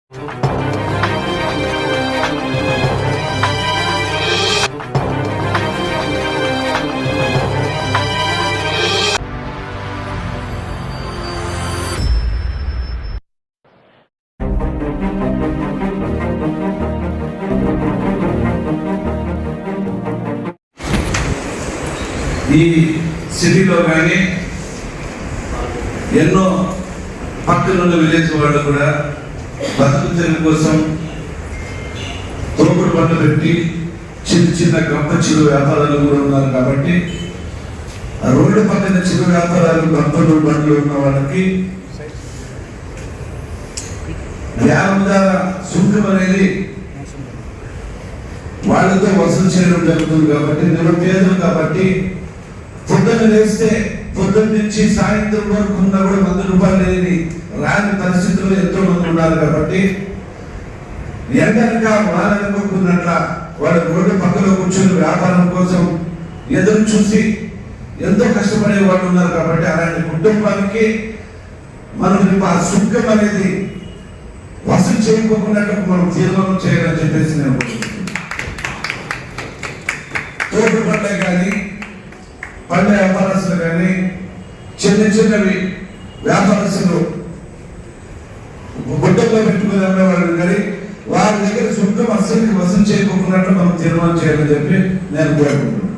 ఈ సిటీలో కానీ ఎన్నో పక్కనున్న విలేజ్ వాళ్ళు కూడా బతుకు తెరువు కోసం తోపుడు బండ్లు పెట్టి చిన్న చిన్న గంప చిరు వ్యాపారాలు కూడా ఉన్నారు. కాబట్టి రోడ్డు పక్కన చిరు వ్యాపారాలు గంపలు బండ్లు ఉన్న వాళ్ళకి వ్యాపార సుంకం అనేది వాళ్ళతో వసూలు చేయడం జరుగుతుంది. కాబట్టి నిరుపేదలు కాబట్టి పొద్దున్న లేస్తే పొద్దున్న నుంచి సాయంత్రం వరకు ఉన్నా కూడా 100 రూపాయలు లేని రాని పరిస్థితుల్లో ఎంతో మంది ఉన్నారు. కాబట్టి ఎండనక వాననుకోకున్నట్ల వాళ్ళు రోడ్డు పక్కలో కూర్చొని వ్యాపారం కోసం ఎదురు చూసి ఎంతో కష్టపడే వాళ్ళు ఉన్నారు. కాబట్టి అలాంటి కుటుంబానికి మనం ఆ సుఖం అనేది వసూలు చేయకోకున్నట్టు మనం తీర్మానం చేయాలని చెప్పేసి నేను తోడు పండ్లే కానీ పండ్ల వ్యాపారస్తులు కానీ చిన్న చిన్నవి వ్యాపారస్తులు గుడ్డల్లో పెట్టుకుని అమ్మేవాళ్ళు కానీ వారి దగ్గర సుఖం అస్సలు వసూలు చేయకోకున్నట్టు మనం తీర్మానం చేయాలని చెప్పి నేను కోరుకుంటున్నాను.